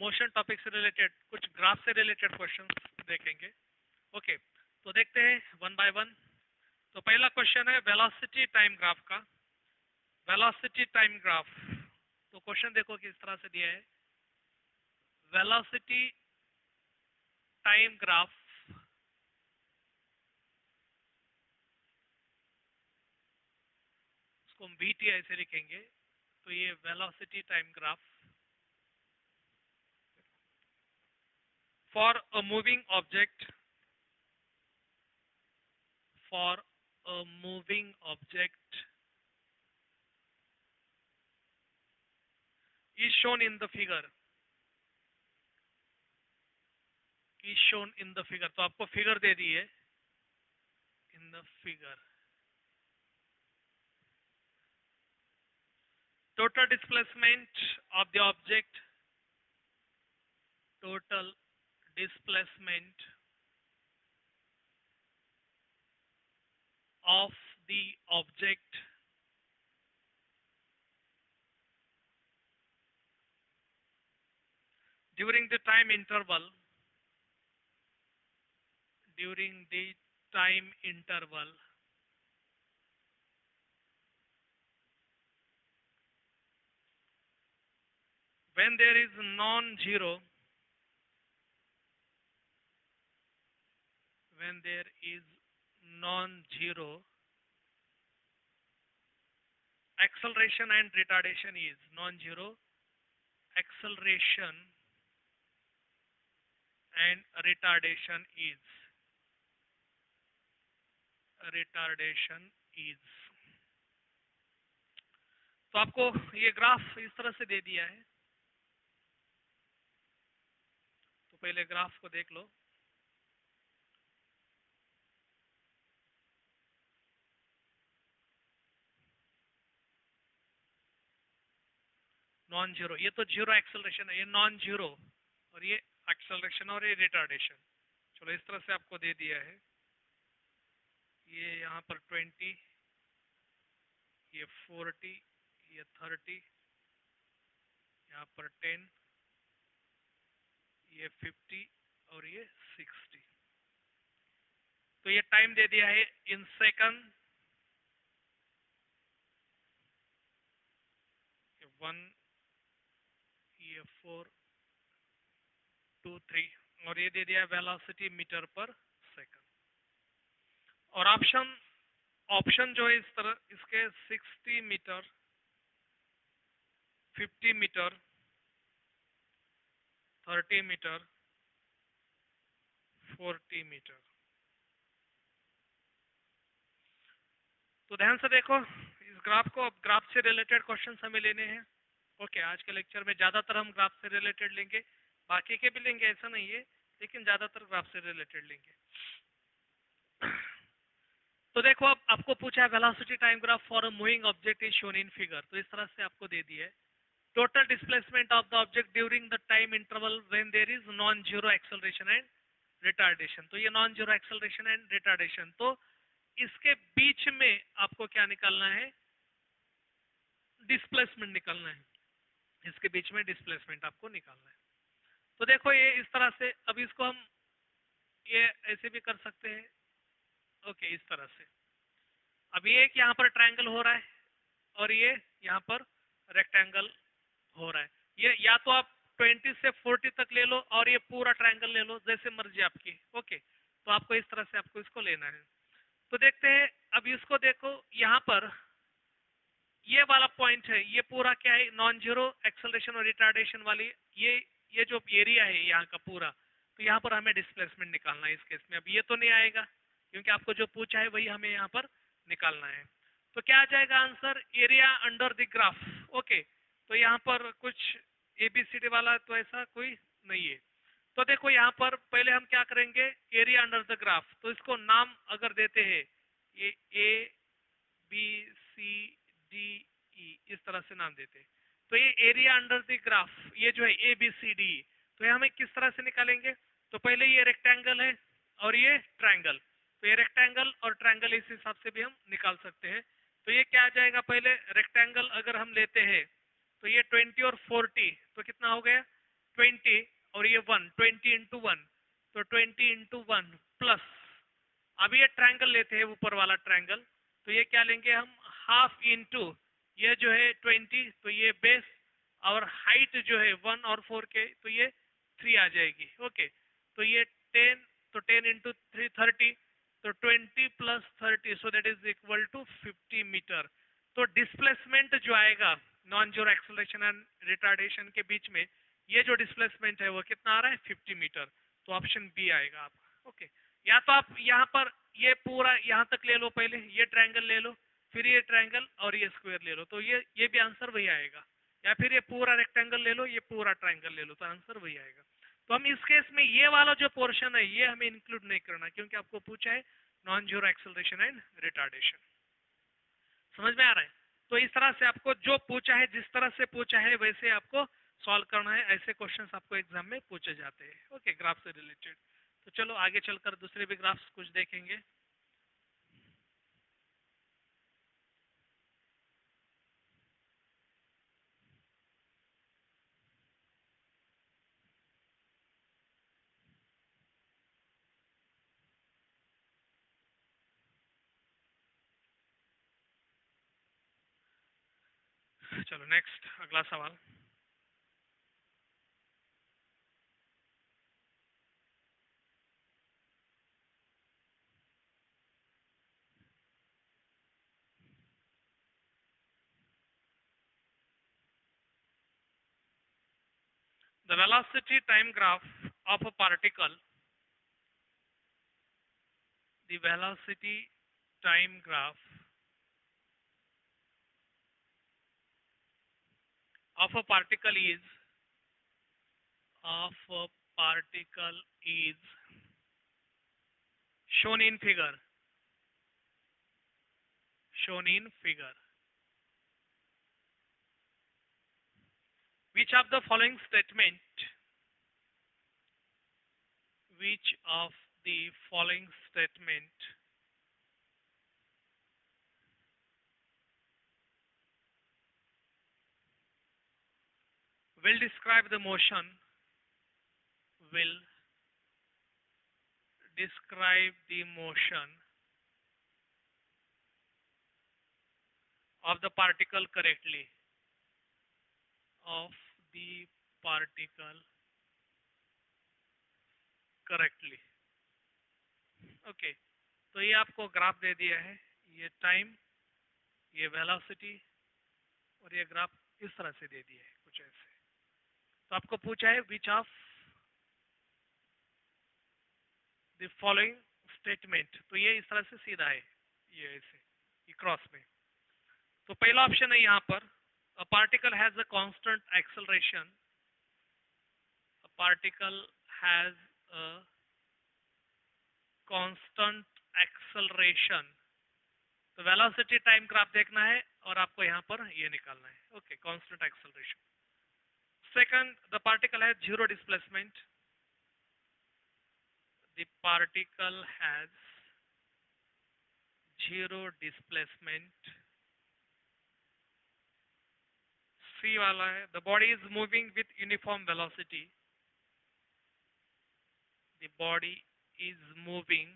Motion topic से related, कुछ graph से रिलेटेड क्वेश्चंस देखेंगे। ओके, तो देखते हैं वन बाय वन। तो पहला क्वेश्चन है वेलोसिटी टाइम ग्राफ का। वेलोसिटी टाइम ग्राफ, तो क्वेश्चन देखो किस तरह से दिया है। वेलोसिटी टाइम ग्राफ, इसको हम VT ऐसे लिखेंगे। तो ये velocity time graph for a moving object, for a moving object is shown in the figure, is shown in the figure। तो आपको फिगर दे दी है in the figure। total displacement of the object, total displacement of the object during the time interval, during the time interval when there is non-zero, when there is non-zero acceleration and retardation is non-zero acceleration and retardation is तो आपको ये graph इस तरह से दे दिया है। तो पहले ग्राफ को देख लो। नॉन जीरो, ये तो जीरो एक्सेलरेशन है, ये नॉन जीरो, और ये एक्सेलरेशन और ये रिटार्डेशन। चलो इस तरह से आपको दे दिया है। ये यहाँ पर 20, ये 40, ये 30, यहाँ पर 10, ये 50 और ये 60। तो ये टाइम दे दिया है इन सेकंड। 1, ये 4, 2, 3 और ये दे दिया वेलोसिटी मीटर पर सेकंड। और ऑप्शन जो है इस तरह इसके 60 मीटर, 50 मीटर, 30 मीटर, 40 मीटर। तो ध्यान से देखो इस ग्राफ को। अब ग्राफ से रिलेटेड क्वेश्चंस हमें लेने हैं। ओके, आज के लेक्चर में ज्यादातर हम ग्राफ से रिलेटेड लेंगे, बाकी के भी लेंगे ऐसा नहीं है, लेकिन ज्यादातर ग्राफ से रिलेटेड लेंगे। तो देखो अब आपको पूछा है velocity time graph for a moving object is shown in figure. तो इस तरह से आपको दे दिया है total displacement of the object during the time interval when there is non zero acceleration and retardation. तो ये non zero acceleration and retardation, तो इसके बीच में आपको क्या निकालना है, डिस्प्लेसमेंट निकालना है। इसके बीच में डिस्प्लेसमेंट आपको निकालना है। तो देखो ये इस तरह से, अब इसको हम ये ऐसे भी कर सकते हैं। ओके, इस तरह से अब ये एक यहाँ पर ट्रायंगल हो रहा है और ये यहाँ पर रेक्टेंगल हो रहा है। ये या तो आप 20 से 40 तक ले लो और ये पूरा ट्रायंगल ले लो, जैसे मर्जी आपकी। ओके, तो आपको इस तरह से आपको इसको लेना है। तो देखते हैं, अब इसको देखो, यहाँ पर ये वाला पॉइंट है, ये पूरा क्या है, नॉन जीरो एक्सेलरेशन और रिटार्डेशन वाली ये जो एरिया है यहाँ का पूरा। तो यहाँ पर हमें डिस्प्लेसमेंट निकालना है इस केस में। अब ये तो नहीं आएगा क्योंकि आपको जो पूछा है वही हमें यहाँ पर निकालना है। तो क्या आ जाएगा answer, area under the graph. Okay, तो यहाँ पर कुछ ABCD वाला तो ऐसा कोई नहीं है। तो देखो यहाँ पर पहले हम क्या करेंगे, एरिया अंडर द ग्राफ। तो इसको नाम अगर देते हैं, ये ABCD इस तरह से नाम देते हैं। तो ये एरिया अंडर द ग्राफ, ये जो है ABCD, तो ये हमें किस तरह से निकालेंगे। तो पहले ये रेक्टेंगल है और ये ट्रायंगल, तो ये रेक्टेंगल और ट्रायंगल इस हिसाब से भी हम निकाल सकते हैं। तो ये क्या आ जाएगा, पहले रेक्टेंगल अगर हम लेते हैं तो ये 20 और 40, तो कितना हो गया 20 और ये 1, 20 × 1, तो 20 × 1 प्लस, अब ये ट्रायंगल लेते हैं ऊपर वाला ट्रायंगल, तो ये क्या लेंगे हम, हाफ इंटू ये जो है 20, तो ये बेस, और हाइट जो है 1 और 4 के, तो ये 3 आ जाएगी। ओके, तो ये 10, तो 10 × 3 30, तो 20 + 30, so that is equal to 50 metre. तो डिस्प्लेसमेंट जो आएगा non zero acceleration and retardation के बीच में, ये जो डिस्प्लेसमेंट है वो कितना आ रहा है, 50 मीटर। तो ऑप्शन बी आएगा आपका। ओके, या तो आप यहाँ पर ये पूरा यहाँ तक ले लो, पहले ये ट्रायंगल ले लो, फिर ये ट्रायंगल और ये स्क्वायर ले लो, तो ये भी आंसर वही आएगा। या फिर ये पूरा रेक्टेंगल ले लो, ये पूरा ट्रायंगल ले लो, तो आंसर वही आएगा। तो हम इस केस में ये वाला जो पोर्शन है ये हमें इंक्लूड नहीं करना, क्योंकि आपको पूछा है non zero acceleration and retardation. समझ में आ रहा है? तो इस तरह से आपको जो पूछा है, जिस तरह से पूछा है वैसे आपको सॉल्व करना है। ऐसे क्वेश्चंस आपको एग्जाम में पूछे जाते हैं। ओके, ग्राफ से रिलेटेड। तो चलो आगे चलकर दूसरे भी ग्राफ्स कुछ देखेंगे। चलो नेक्स्ट, अगला सवाल। The velocity time graph of a particle, the velocity time graph of a particle is shown in figure. Which of the following statement will describe the motion of the particle correctly? Okay, तो ये आपको graph दे दिया है, ये time, ये velocity, और ये graph इस तरह से दे दिया है कुछ ऐसे। तो आपको पूछा है विच ऑफ द फॉलोइंग स्टेटमेंट, तो ये इस तरह से सीधा है, ये ऐसे, ये क्रॉस में। तो पहला ऑप्शन है यहाँ पर, a particle has a constant acceleration, a particle has a constant acceleration. तो वेलोसिटी टाइम ग्राफ देखना है और आपको यहाँ पर ये निकालना है। Okay, constant acceleration. Second, the particle has zero displacement, the particle has zero displacement. C वाला है, the body is moving with uniform velocity, the body is moving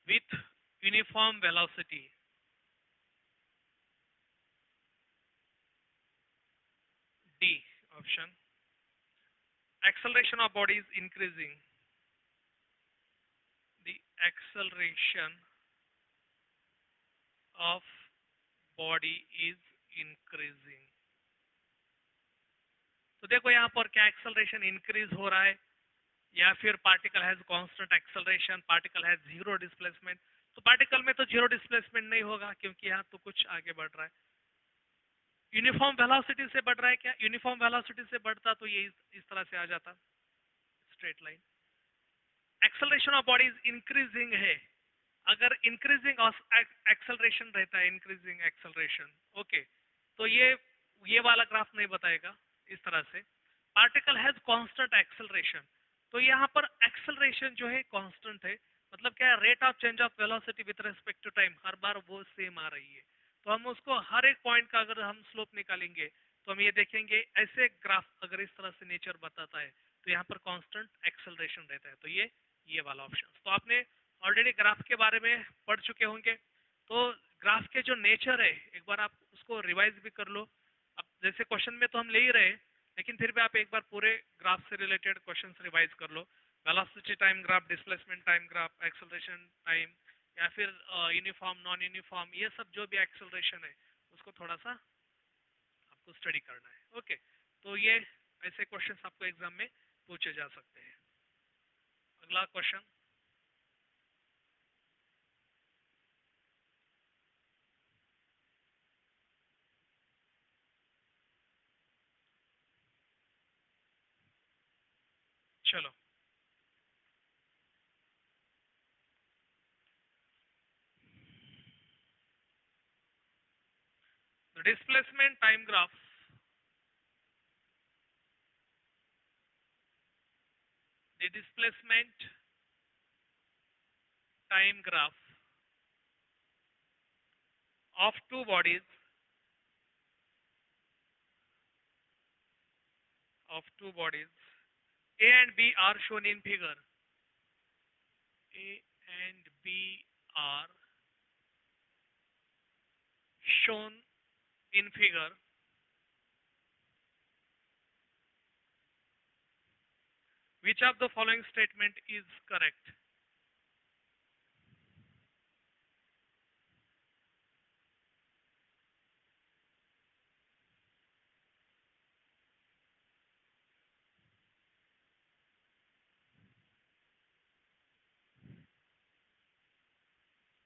with uniform velocity. D option. Acceleration of body is increasing. The acceleration of body is increasing. तो देखो यहाँ पर क्या acceleration increase हो रहा है, या फिर particle has constant acceleration, particle has zero displacement. तो पार्टिकल में तो जीरो डिस्प्लेसमेंट नहीं होगा, क्योंकि यहाँ तो कुछ आगे बढ़ रहा है। यूनिफॉर्म वेलोसिटी से बढ़ रहा है क्या? यूनिफॉर्म वेलोसिटी से बढ़ता तो ये इस तरह से आ जाता, straight line. Acceleration of body is increasing है, अगर इंक्रीजिंग एक्सेलरेशन रहता है, इंक्रीजिंग एक्सेलरेशन, ओके, तो ये वाला ग्राफ नहीं बताएगा इस तरह से। पार्टिकल हैज कांस्टेंट एक्सेलरेशन, तो यहाँ पर एक्सेलरेशन जो है कांस्टेंट है, मतलब क्या है, rate of change of velocity with respect to time हर बार वो सेम आ रही है। तो हम उसको हर एक पॉइंट का अगर हम स्लोप निकालेंगे तो हम ये देखेंगे ऐसे ग्राफ अगर इस तरह से नेचर बताता है तो यहाँ पर कांस्टेंट एक्सेलरेशन रहता है, तो ये वाला ऑप्शन। तो आपने ऑलरेडी ग्राफ के बारे में पढ़ चुके होंगे, तो ग्राफ के जो नेचर है एक बार आप उसको रिवाइज भी कर लो। अब जैसे क्वेश्चन में तो हम ले ही रहे हैं, लेकिन फिर भी आप एक बार पूरे ग्राफ से रिलेटेड क्वेश्चन रिवाइज कर लो। Velocity time graph, displacement time graph, acceleration time, या फिर यूनिफॉर्म नॉन यूनिफॉर्म, ये सब जो भी एक्सेलरेशन है उसको थोड़ा सा आपको स्टडी करना है। ओके, तो ये ऐसे क्वेश्चंस आपको एग्जाम में पूछे जा सकते हैं। अगला क्वेश्चन, चलो। The displacement time graph, the displacement time graph of two bodies, A and B are shown in figure. A and B are shown in figure. Which of the following statement is correct?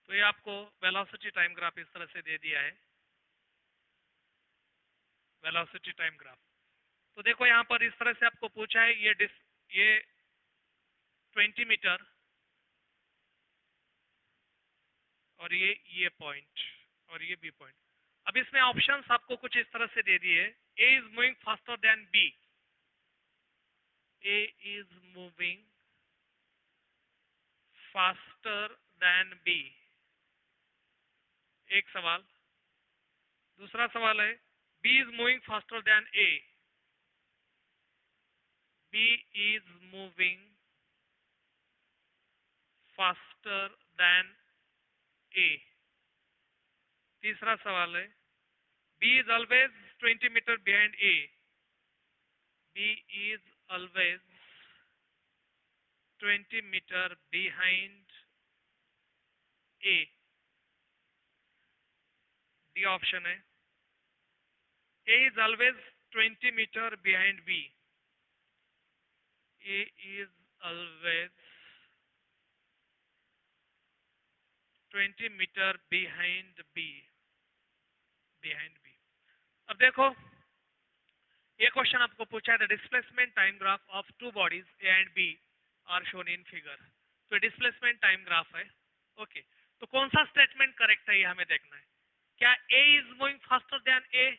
तो ये आपको velocity time graph इस तरह से दे दिया है, velocity time graph. तो देखो यहाँ पर इस तरह से आपको पूछा है, ये 20 मीटर और ये पॉइंट और ये बी पॉइंट। अब इसमें ऑप्शंस आपको कुछ इस तरह से दे दिए, A is moving faster than B, A is moving faster than B, एक सवाल। दूसरा सवाल है B is moving faster than A, B is moving faster than A. तीसरा सवाल है B is always 20 meter behind A, B is always 20 meter behind A. D option है A is always 20 meter behind B, A is always 20 meter behind B, अब देखो ये question आपको पूछा है the displacement time graph of two bodies A and B are shown in figure. तो displacement time graph है। Okay, तो कौन सा स्टेटमेंट करेक्ट है ये हमें देखना है। क्या ए इज मूविंग फास्टर देन ए,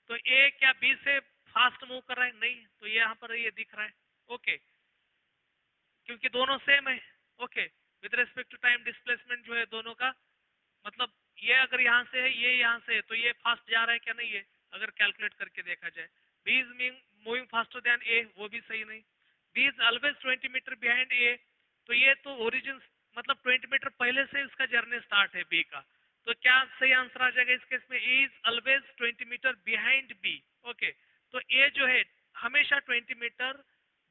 तो ए क्या बी से फास्ट मूव कर रहा है? नहीं, तो ये यहाँ पर ये दिख रहा है। ओके, क्योंकि दोनों सेम है। Okay, with respect to time displacement जो है दोनों का, मतलब ये अगर यहाँ से है ये यहाँ से है, तो ये फास्ट जा रहा है क्या? नहीं है, अगर कैलकुलेट करके देखा जाए। B is moving faster than A, वो भी सही नहीं। B is always 20 meter behind A, तो ये तो ओरिजिन मतलब 20 मीटर पहले से उसका जर्नी स्टार्ट है बी का, तो क्या सही आंसर आ जाएगा इस केस में? A is always 20 meter behind B. Okay, तो ए जो है हमेशा 20 मीटर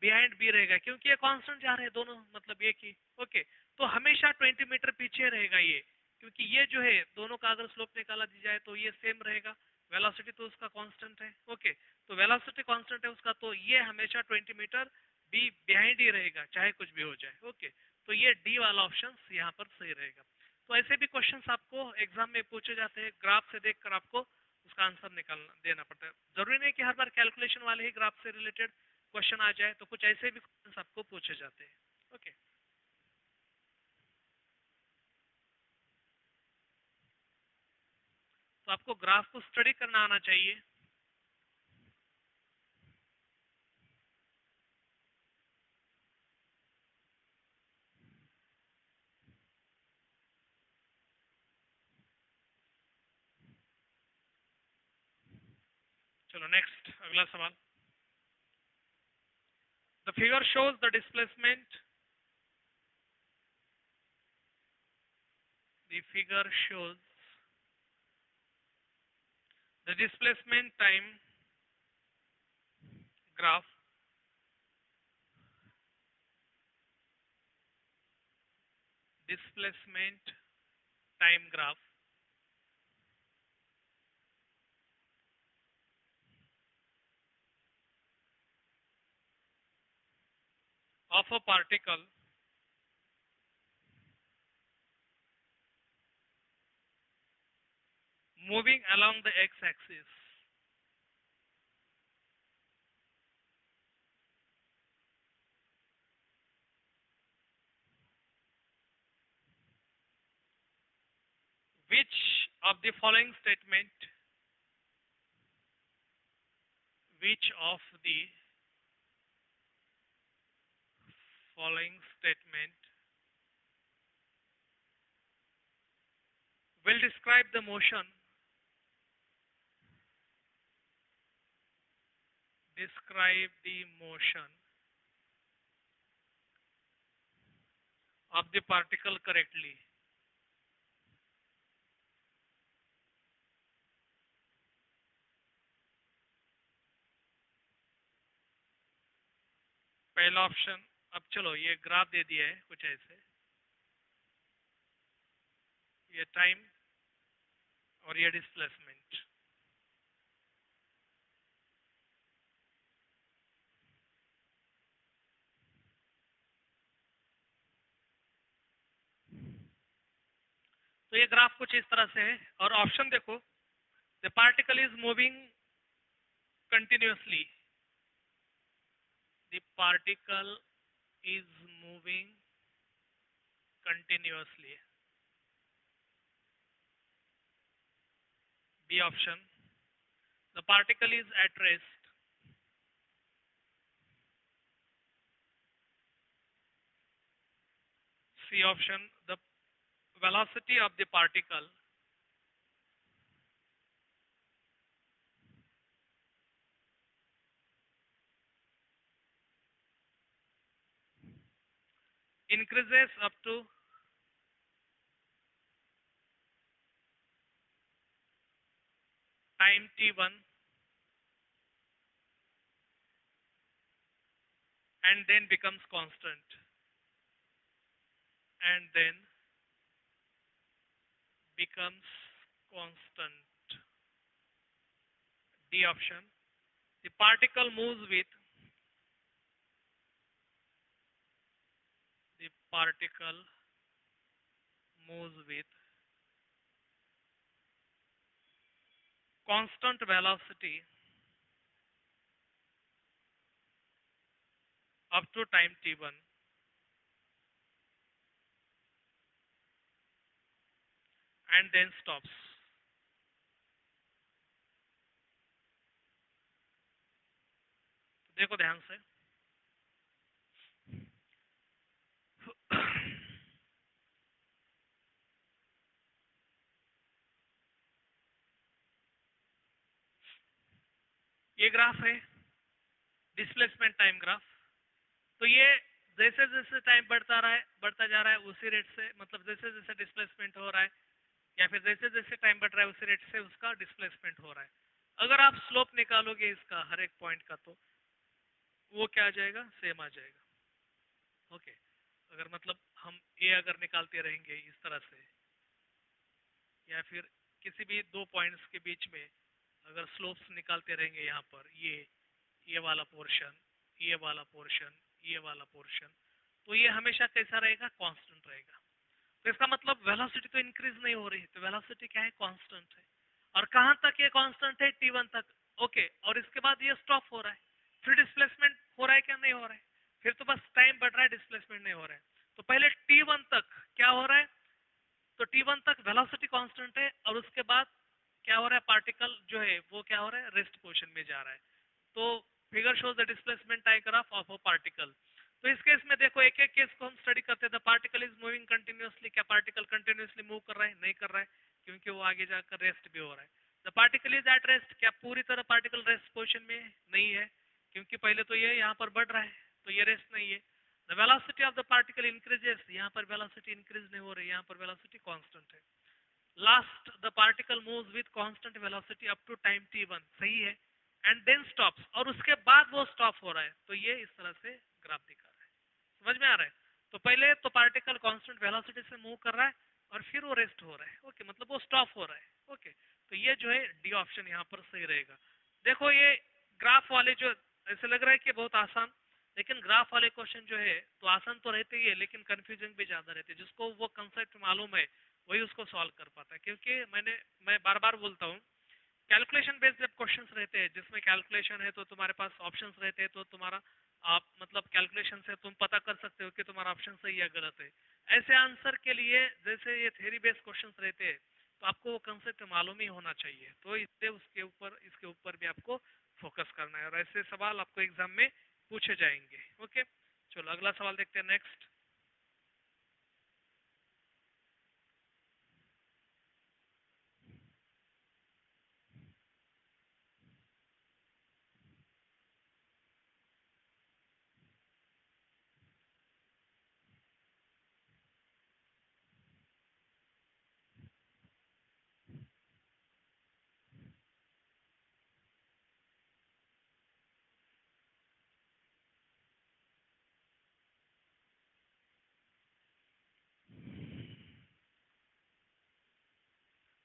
बिहाइंड बी रहेगा, क्योंकि ये कांस्टेंट जा रहे हैं दोनों, मतलब एक ही। ओके, तो हमेशा 20 मीटर पीछे रहेगा ये, क्योंकि ये जो है दोनों का अगर स्लोप निकाला दी जाए तो ये सेम रहेगा। वेलोसिटी तो उसका कांस्टेंट है। ओके, तो वेलोसिटी कांस्टेंट है उसका, तो ये हमेशा 20 मीटर बी बिहाइंड ही रहेगा चाहे कुछ भी हो जाए। ओके, तो ये डी वाला ऑप्शन यहाँ पर सही रहेगा। तो ऐसे भी क्वेश्चंस आपको एग्जाम में पूछे जाते हैं, ग्राफ से देखकर आपको उसका आंसर निकालना देना पड़ता है। जरूरी नहीं कि हर बार कैलकुलेशन वाले ही ग्राफ से रिलेटेड क्वेश्चन आ जाए, तो कुछ ऐसे भी क्वेश्चन आपको पूछे जाते हैं। ओके, तो आपको ग्राफ को स्टडी करना आना चाहिए। चलो नेक्स्ट अगला सवाल. The figure shows the displacement. The figure shows the displacement time graph displacement time graph of a particle moving along the x-axis which of the following statement which of the following statement will describe the motion of the particle correctly. पहला option. अब चलो ये graph दे दिया है कुछ ऐसे, ये time और ये डिस्प्लेसमेंट. तो ये ग्राफ कुछ इस तरह से है और ऑप्शन देखो. The particle is moving continuously. The particle is moving continuously. B option. The particle is at rest. C option. The velocity of the particle increases up to time t1 and then becomes constant. D option. The particle moves with constant velocity up to time t1 and then stops. देखो ध्यान से. ये graph है displacement time graph. तो ये जैसे जैसे time बढ़ता जा रहा है उसी रेट से, मतलब जैसे जैसे डिस्प्लेसमेंट हो रहा है या फिर जैसे जैसे टाइम बढ़ रहा है उसी रेट से उसका डिस्प्लेसमेंट हो रहा है. अगर आप स्लोप निकालोगे इसका हर एक पॉइंट का तो वो क्या आ जाएगा, सेम आ जाएगा. ओके. अगर मतलब हम ए अगर निकालते रहेंगे इस तरह से या फिर किसी भी दो पॉइंट्स के बीच में अगर स्लोप्स निकालते रहेंगे यहाँ पर ये वाला पोर्शन, ये वाला पोर्शन, ये वाला पोर्शन, तो ये हमेशा कैसा रहेगा, कांस्टेंट रहेगा. तो इसका मतलब वेलोसिटी तो इंक्रीज नहीं हो रही, तो वेलोसिटी क्या है, कांस्टेंट है. और कहां तक ये कांस्टेंट है, t1 तक. ओके. और इसके बाद ये स्टॉप हो रहा है. फिर डिस्प्लेसमेंट हो रहा है क्या, नहीं हो रहा है. फिर तो बस टाइम बढ़ रहा है, डिस्प्लेसमेंट नहीं हो रहा है. तो पहले t1 तक क्या हो रहा है, तो t1 तक वेलोसिटी कांस्टेंट है और उसके बाद क्या हो रहा है, पार्टिकल जो है वो क्या हो रहा है, रेस्ट पोजीशन में जा रहा है. तो figure shows the displacement digraph of a particle. तो इस केस में देखो एक एक केस को हम स्टडी करते हैं. The particle is moving continuously. क्या पार्टिकल कंटिन्यूअसली मूव कर रहा है, नहीं कर रहा है, क्योंकि वो आगे जाकर रेस्ट भी हो रहा है. The particle is at rest, क्या पूरी तरह पार्टिकल रेस्ट पोजिशन में नहीं है, क्योंकि पहले तो ये यहाँ पर बढ़ रहा है, तो ये रेस्ट नहीं है। The velocity of the particle increases, यहाँ पर वेलोसिटी इंक्रीज नहीं हो रही, यहाँ पर वेलोसिटी कांस्टेंट है। Last the particle moves with constant velocity up to time t1, सही है, एंड देन स्टॉप्स, और उसके बाद वो स्टॉप हो रहा है। तो ये इस तरह से ग्राफ दिखा रहा है, समझ में आ रहा है। तो पहले तो पार्टिकल कांस्टेंट वेलोसिटी से मूव कर रहा है और फिर वो रेस्ट हो रहा है, ओके, मतलब वो स्टॉप हो रहा है, ओके। तो ये जो है डी ऑप्शन यहाँ पर सही रहेगा। देखो ये ग्राफ वाले जो, ऐसे लग रहा है कि बहुत आसान, लेकिन ग्राफ वाले क्वेश्चन जो है तो आसान तो रहते ही है, लेकिन कंफ्यूजिंग भी ज्यादा रहते हैं। जिसको वो कंसेप्ट मालूम है वही उसको सॉल्व कर पाता है, क्योंकि मैं बार बार बोलता हूँ, कैलकुलेशन बेस्ड जब क्वेश्चंस रहते हैं जिसमें कैलकुलेशन है तो तुम्हारे पास ऑप्शंस रहते हैं, तो तुम्हारा आप मतलब कैलकुलेशन से तुम पता कर सकते हो कि तुम्हारा ऑप्शन सही या गलत है। ऐसे आंसर के लिए जैसे ये थ्योरी बेस्ड क्वेश्चंस रहते हैं, तो आपको वो कंसेप्ट मालूम ही होना चाहिए, तो इससे उसके ऊपर इसके ऊपर भी आपको फोकस करना है, और ऐसे सवाल आपको एग्जाम में पूछे जाएंगे, ओके। चलो अगला सवाल देखते हैं, next.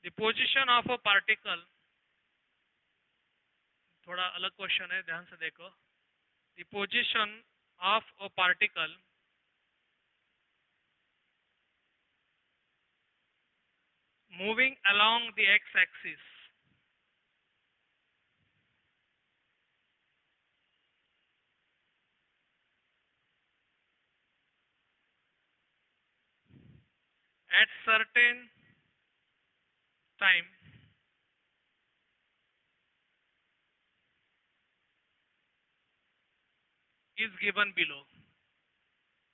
The position of a particle, थोड़ा अलग क्वेश्चन है, ध्यान से देखो। The position of a particle moving along the x-axis at certain time is given below।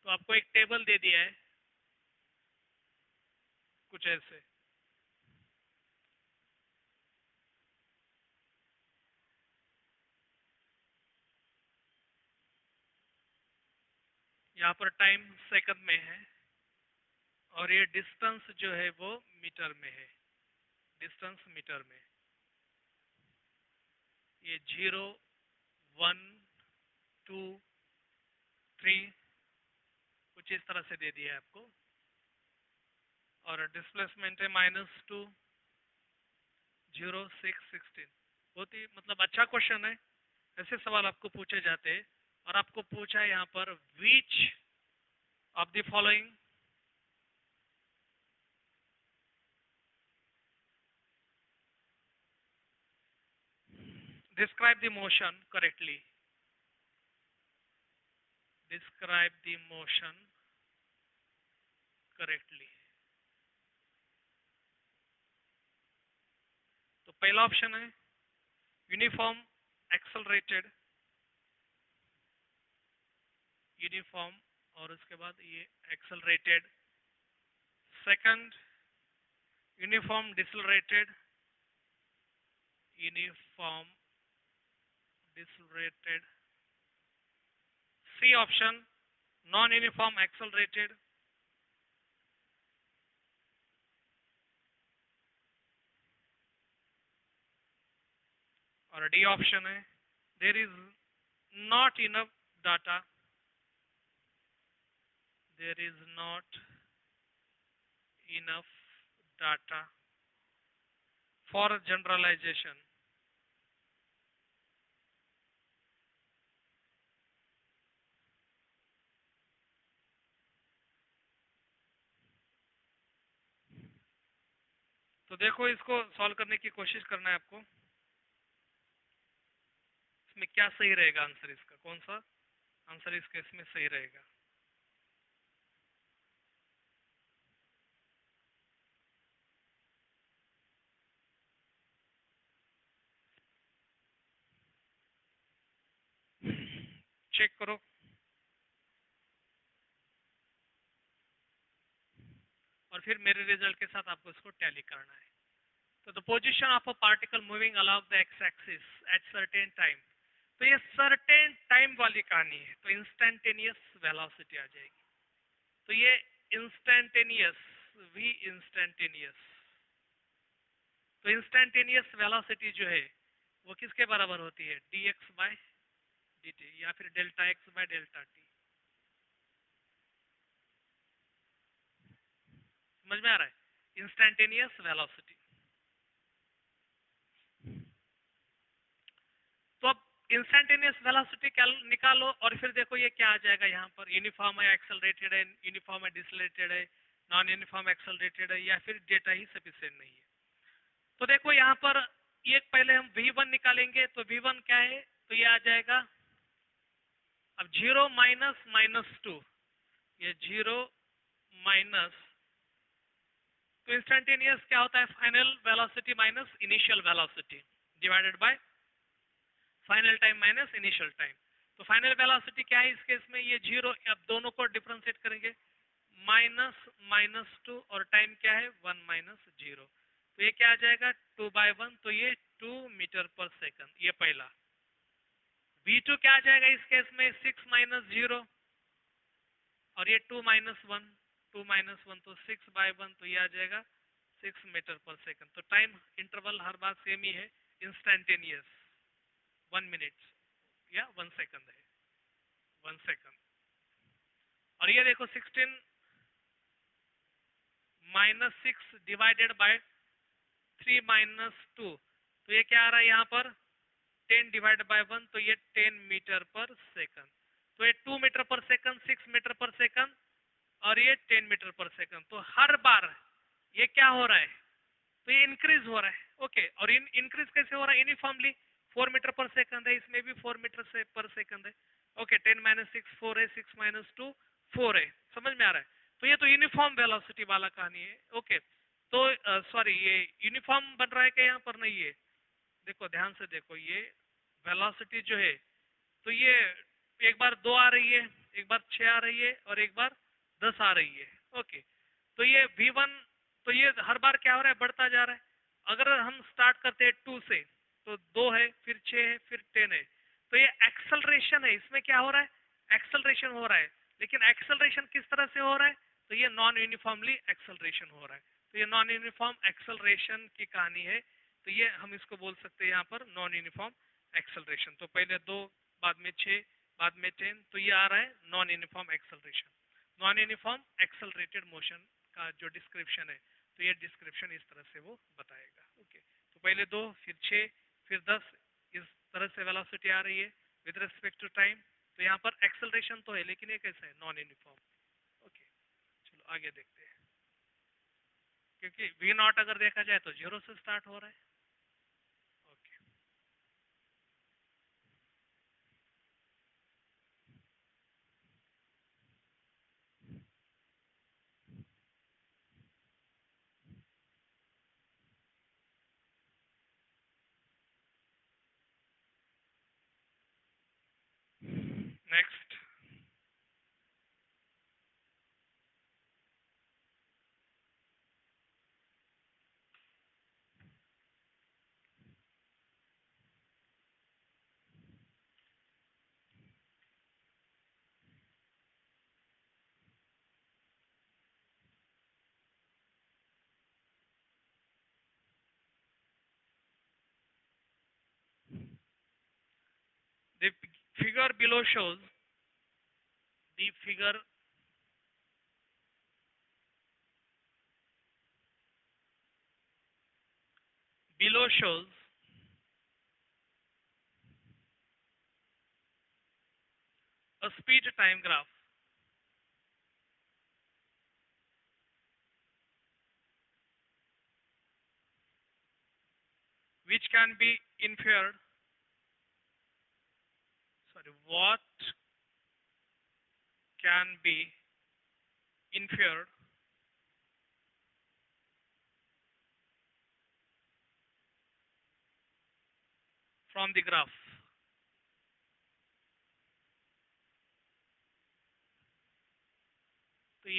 तो आपको एक टेबल दे दिया है कुछ ऐसे, यहाँ पर टाइम सेकंड में है और ये डिस्टेंस जो है वो मीटर में है, डिस्टेंस मीटर में। ये 0, 1, 2, 3 कुछ इस तरह से दे दिया है आपको, और डिस्प्लेसमेंट है -2, 0, 6, 16। बहुत ही मतलब अच्छा क्वेश्चन है, ऐसे सवाल आपको पूछे जाते हैं। और आपको पूछा है यहाँ पर विच of the following describe the motion correctly, describe the motion correctly। तो पहला ऑप्शन है यूनिफॉर्म एक्सेलरेटेड, यूनिफॉर्म और उसके बाद ये accelerated. Second uniform decelerated, uniform decelerated. C option non uniform accelerated. और डी ऑप्शन है there is not enough data, there is not enough data for generalisation. तो देखो इसको सॉल्व करने की कोशिश करना है आपको, इसमें क्या सही रहेगा आंसर, इसका कौन सा आंसर इस केस में सही रहेगा। चेक करो, और फिर मेरे रिजल्ट के साथ आपको इसको टैली करना है। तो the position of a particle moving along the x axis at certain time. तो ये सर्टेन टाइम वाली कहानी है, तो इंस्टेंटेनियस वेलोसिटी आ जाएगी। तो ये इंस्टेंटेनियस, वी इंस्टेंटेनियस, तो इंस्टेंटेनियस वेलोसिटी जो है वो किसके बराबर होती है, D X by D T, या फिर delta X by delta T. समझ में आ रहा है, इंस्टेंटेनियस वेलोसिटी। तो अब इंस्टेंटेनियस वेलोसिटी निकालो और फिर देखो ये क्या आ जाएगा यहाँ पर, यूनिफॉर्म है, एक्सेलरेटेड है, यूनिफॉर्म है, डिसलेटेड है, नॉन यूनिफॉर्म एक्सेलरेटेड है, या फिर डेटा ही सफिशिएंट नहीं है। तो देखो यहाँ पर ये पहले हम V1 निकालेंगे, तो V1 क्या है, तो ये आ जाएगा अब 0 माइनस -2, ये 0 माइनस, तो इंस्टेंटेनियस क्या होता है, final velocity minus initial velocity divided by final time minus initial time. तो फाइनल वेलोसिटी क्या है इस केस में, ये 0, अब दोनों को डिफरेंशिएट करेंगे, -2 और टाइम क्या है 1 माइनस 0, तो ये क्या आ जाएगा 2/1, तो ये 2 मीटर पर सेकंड, ये पहला। V2 क्या आ जाएगा इस केस में, 6 माइनस 0 और ये 2 माइनस 1, 2 माइनस 1 तो 6/1, तो ये आ जाएगा 6 मीटर पर सेकंड। तो टाइम इंटरवल हर बार सेम ही है, इंस्टेंटेनियस 1 मिनट या 1 सेकंड है, 1 सेकंड। और ये देखो 16 माइनस 6 डिवाइडेड बाय 3 माइनस 2, तो ये क्या आ रहा है यहाँ पर 10 डिवाइडेड बाय 1, तो ये 10 मीटर पर सेकंड। तो ये 2 मीटर पर सेकंड, 6 मीटर पर सेकंड और ये 10 मीटर पर सेकंड। तो हर बार ये क्या हो रहा है, तो ये इंक्रीज हो रहा है। ओके, और इंक्रीज कैसे हो रहा है, यूनिफॉर्मली 4 मीटर पर सेकंड है, इसमें भी 4 मीटर से पर सेकंड है। ओके, 10 माइनस 6 4 है, 6 माइनस 2 4 है, समझ में आ रहा है। तो ये तो यूनिफॉर्म वेलोसिटी वाला कहानी है। ओके, तो सॉरी, ये यूनिफॉर्म बन रहा है क्या यहाँ पर, नहीं है। देखो ध्यान से देखो, ये वेलोसिटी जो है, तो ये एक बार 2 आ रही है, एक बार 6 आ रही है और एक बार 10 आ रही है। ओके, तो ये V1, तो ये हर बार क्या हो रहा है, बढ़ता जा रहा है। अगर हम स्टार्ट करते हैं 2 से, तो 2 है, फिर 6 है, फिर 10 है, तो ये एक्सेलरेशन है, इसमें क्या हो रहा है, एक्सेलरेशन हो रहा है। लेकिन एक्सेलरेशन किस तरह से हो रहा है, तो ये नॉन यूनिफॉर्मली एक्सेलरेशन हो रहा है। तो ये नॉन यूनिफॉर्म एक्सेलरेशन की कहानी है। तो ये हम इसको बोल सकते हैं यहाँ पर नॉन यूनिफॉर्म एक्सेलरेशन। तो पहले 2, बाद में 6, बाद में 10, तो ये आ रहा है non uniform acceleration. Non uniform accelerated motion का जो डिस्क्रिप्शन है, तो ये डिस्क्रिप्शन इस तरह से वो बताएगा। ओके, तो पहले 2, फिर 6, फिर 10, इस तरह से वेलोसिटी आ रही है विद रिस्पेक्ट टू टाइम। तो यहाँ पर एक्सेलरेशन तो है, लेकिन ये कैसे है, नॉन यूनिफॉर्म। ओके, चलो आगे देखते हैं, क्योंकि V0 अगर देखा जाए तो 0 से स्टार्ट हो रहा है। Okay, next. The figure below shows the figure below shows a speed time graph which can be inferred, sorry, what can be inferred from the graph। तो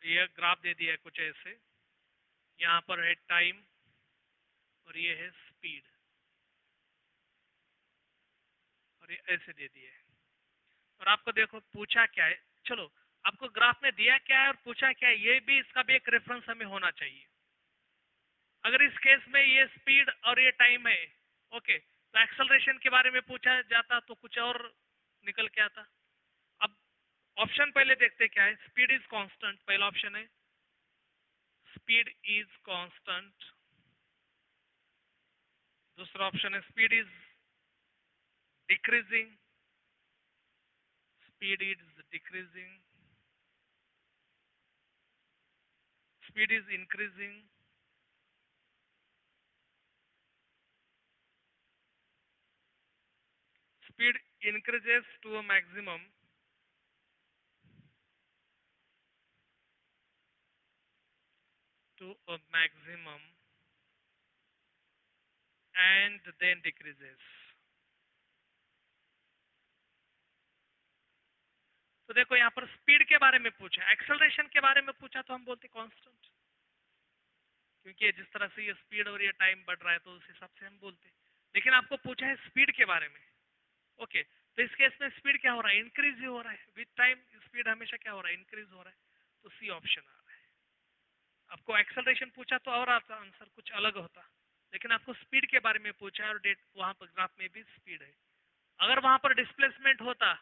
ये ग्राफ दे दिया है कुछ ऐसे, यहाँ पर है टाइम, और ये है स्पीड, और ये ऐसे दे दिए। और आपको देखो पूछा क्या है, चलो आपको ग्राफ में दिया क्या है और पूछा क्या है, ये भी इसका भी एक रेफरेंस हमें होना चाहिए। अगर इस केस में ये स्पीड और ये टाइम है, ओके, तो एक्सेलरेशन के बारे में पूछा जाता तो कुछ और निकल के आता। अब ऑप्शन पहले देखते क्या है, स्पीड इज कांस्टेंट, पहला ऑप्शन है स्पीड इज कांस्टेंट। दूसरा ऑप्शन है speed is decreasing, speed is decreasing, speed is increasing, speed increases to a maximum, and then decreases। तो देखो यहाँ पर स्पीड के बारे में पूछा, एक्सेलरेशन के बारे में पूछा तो हम बोलते कांस्टेंट, क्योंकि जिस तरह से ये स्पीड और ये टाइम बढ़ रहा है तो उस हिसाब से हम बोलते। लेकिन आपको पूछा है स्पीड के बारे में, ओके, तो इस केस में स्पीड क्या हो रहा है, इंक्रीज ही हो रहा है विद टाइम, स्पीड हमेशा क्या हो रहा है, इंक्रीज हो रहा है, तो सी ऑप्शन आ रहा है। आपको एक्सेलरेशन पूछा तो और आपका आंसर कुछ अलग होता, लेकिन आपको स्पीड के बारे में पूछा है और डेट वहां पर ग्राफ में भी स्पीड है। अगर वहां पर डिस्प्लेसमेंट होता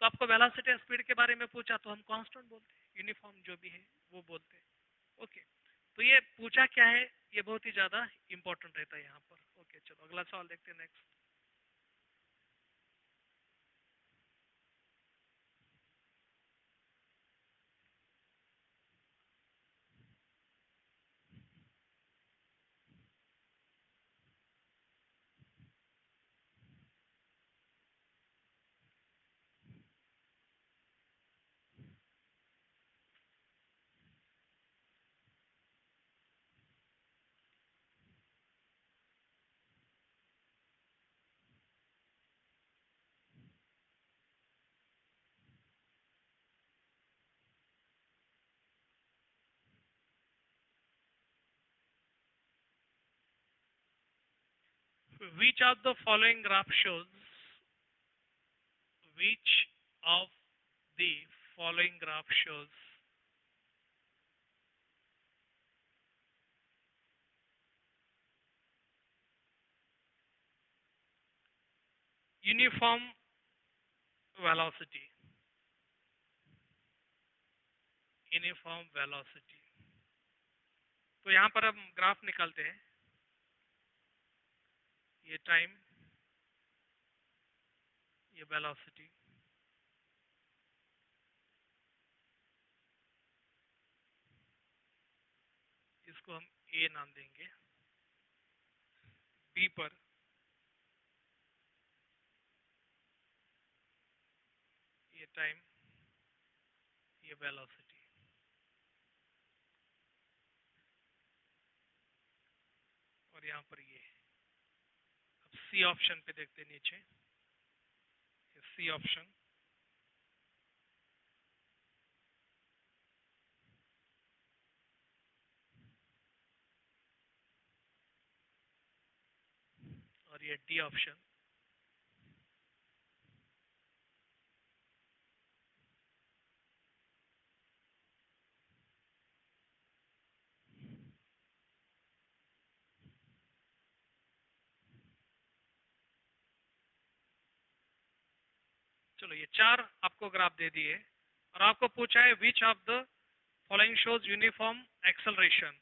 तो आपको वेलोसिटी स्पीड के बारे में पूछा तो हम कांस्टेंट बोलते, यूनिफॉर्म जो भी है वो बोलते। ओके, तो ये पूछा क्या है, ये बहुत ही ज्यादा इंपॉर्टेंट रहता है यहाँ पर। ओके, चलो अगला सवाल देखते हैं, next. Which of the following graph shows, which of the following graph shows uniform velocity, uniform velocity. तो यहाँ पर हम ग्राफ निकालते हैं, ये टाइम, ये वेलोसिटी, इसको हम ए नाम देंगे, बी पर ये टाइम, ये वेलोसिटी, और यहाँ पर ये। अब सी ऑप्शन पे देखते हैं नीचे, सी ऑप्शन, और ये डी ऑप्शन। चलो ये चार आपको ग्राफ दे दिए और आपको पूछा है विच of the following shows uniform acceleration,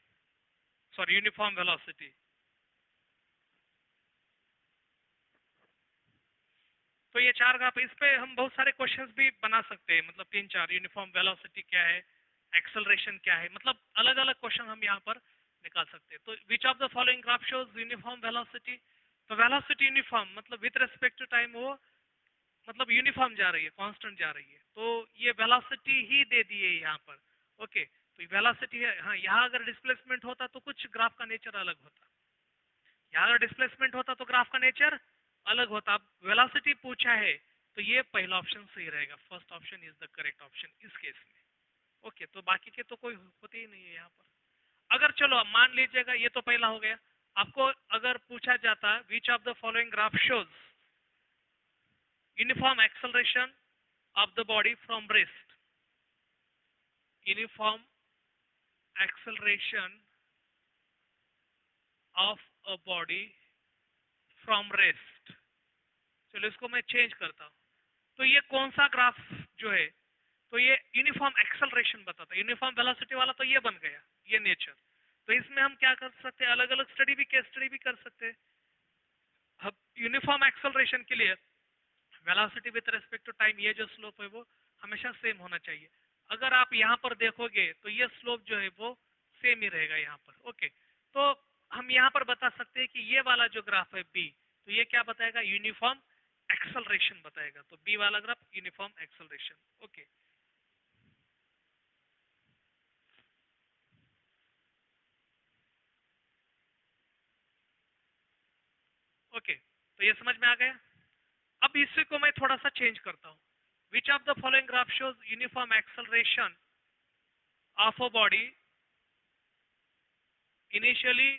sorry uniform velocity. तो ये चार ग्राफ, इस पे हम बहुत सारे क्वेश्चंस भी बना सकते हैं, मतलब तीन चार, यूनिफॉर्म वेलोसिटी क्या है, एक्सेलरेशन क्या है, मतलब अलग अलग क्वेश्चन हम यहाँ पर निकाल सकते हैं। तो विच of the following graph shows uniform velocity, तो वेलोसिटी यूनिफॉर्म मतलब विद रेस्पेक्ट टू टाइम वो मतलब यूनिफॉर्म जा रही है, कांस्टेंट जा रही है, तो ये वेलोसिटी ही दे दी है यहाँ पर। ओके, तो वेलोसिटी है, हाँ यहाँ अगर डिस्प्लेसमेंट होता तो कुछ ग्राफ का नेचर अलग होता, यहाँ अगर डिस्प्लेसमेंट होता तो ग्राफ का नेचर अलग होता। अब वेलोसिटी पूछा है तो ये पहला ऑप्शन सही रहेगा, first option is the correct option इस केस में। ओके, तो बाकी के तो कोई होते ही नहीं है यहाँ पर। अगर चलो मान लीजिएगा ये तो पहला हो गया, आपको अगर पूछा जाता विच of the following graph shows uniform acceleration of the body from rest, uniform acceleration of a body from rest, चलो इसको मैं चेंज करता हूं, तो ये कौन सा ग्राफ जो है, तो ये यूनिफॉर्म एक्सेलरेशन बताता है, यूनिफॉर्म वेलोसिटी वाला तो ये बन गया, ये नेचर। तो इसमें हम क्या कर सकते हैं, अलग अलग स्टडी भी, केस स्टडी भी कर सकते हैं। अब यूनिफॉर्म एक्सेलरेशन के लिए velocity with respect to time, ये जो स्लोप है वो हमेशा सेम होना चाहिए। अगर आप यहाँ पर देखोगे तो ये स्लोप जो है वो सेम ही रहेगा यहाँ पर। ओके, तो हम यहाँ पर बता सकते हैं कि ये वाला जो ग्राफ है बी, तो ये क्या बताएगा, यूनिफॉर्म एक्सेलरेशन बताएगा। तो बी वाला graph uniform acceleration. Okay, okay, तो ये समझ में आ गया। अब इसी को मैं थोड़ा सा चेंज करता हूँ। Which of the following graph shows uniform acceleration of a body initially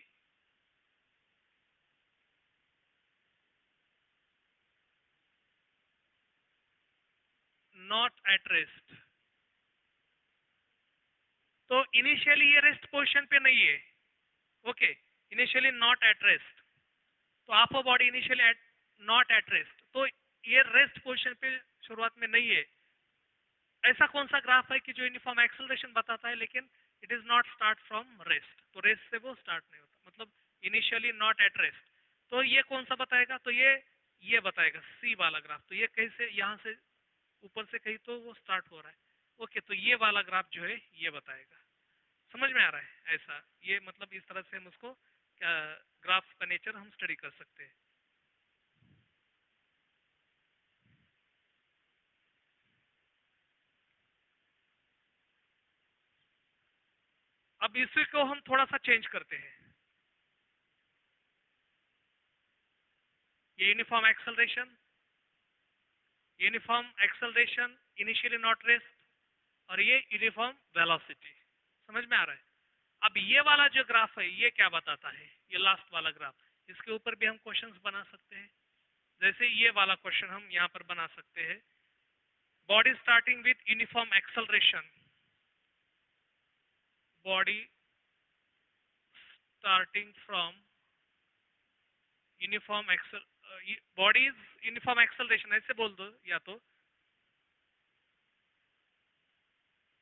not at rest. तो इनिशियली ये रेस्ट पोजीशन पे नहीं है। Okay, initially not at rest, तो of a body initially at not at rest, तो ये rest position पे शुरुआत में नहीं है। ऐसा कौन सा ग्राफ है कि जो यूनिफॉर्म एक्सेलरेशन बताता है लेकिन it is not start from rest, तो रेस्ट से वो स्टार्ट नहीं होता, मतलब इनिशियली नॉट एट रेस्ट। तो ये कौन सा बताएगा, तो ये बताएगा सी वाला ग्राफ। तो ये कहीं से, यहाँ से ऊपर से कहीं तो वो स्टार्ट हो रहा है। ओके, तो ये वाला ग्राफ जो है ये बताएगा। समझ में आ रहा है ऐसा, ये मतलब इस तरह से हम उसको ग्राफ का नेचर हम स्टडी कर सकते हैं। अब इसी को हम थोड़ा सा चेंज करते हैं। ये uniform acceleration initially not rest, और ये यूनिफॉर्म वेलोसिटी। समझ में आ रहा है। अब ये वाला जो ग्राफ है ये क्या बताता है, ये लास्ट वाला ग्राफ, इसके ऊपर भी हम क्वेश्चंस बना सकते हैं। जैसे ये वाला क्वेश्चन हम यहाँ पर बना सकते हैं, body starting with uniform acceleration, body starting from uniform accel, body is uniform acceleration ऐसे बोल दो, या तो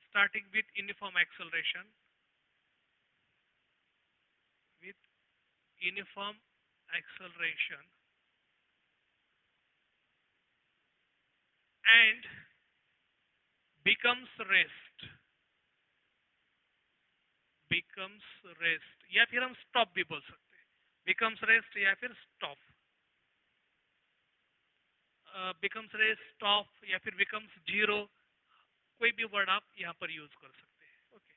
starting with uniform acceleration, with uniform acceleration and becomes rest, becomes rest, या फिर हम stop भी बोल सकते हैं, becomes rest या फिर stop, becomes rest, stop या फिर becomes zero, कोई भी वर्ड आप यहाँ पर यूज कर सकते हैं। ओके,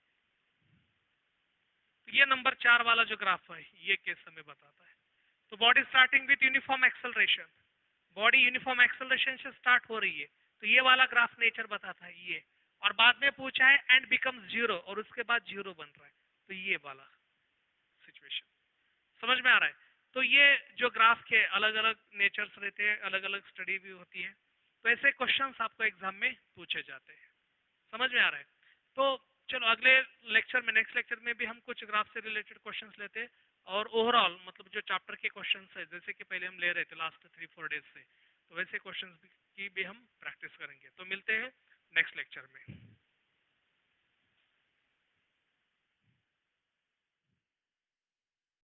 तो ये नंबर 4 वाला जो ग्राफ है ये केस हमें बताता है। तो body starting with uniform acceleration, body uniform acceleration से स्टार्ट हो रही है, तो ये वाला ग्राफ नेचर बताता है ये। और बाद में पूछा है एंड बिकम्स जीरो, और उसके बाद जीरो बन रहा है, तो ये वाला सिचुएशन। समझ में आ रहा है। तो ये जो ग्राफ के अलग अलग नेचर्स रहते हैं, अलग अलग स्टडी भी होती है, तो ऐसे क्वेश्चंस आपको एग्जाम में पूछे जाते हैं। समझ में आ रहा है। तो चलो अगले लेक्चर में, नेक्स्ट लेक्चर में भी हम कुछ ग्राफ से रिलेटेड क्वेश्चंस लेते हैं, और ओवरऑल मतलब जो चैप्टर के क्वेश्चंस है, जैसे कि पहले हम ले रहे थे लास्ट 3-4 डेज से, तो वैसे क्वेश्चंस की भी हम प्रैक्टिस करेंगे। तो मिलते हैं नेक्स्ट लेक्चर में।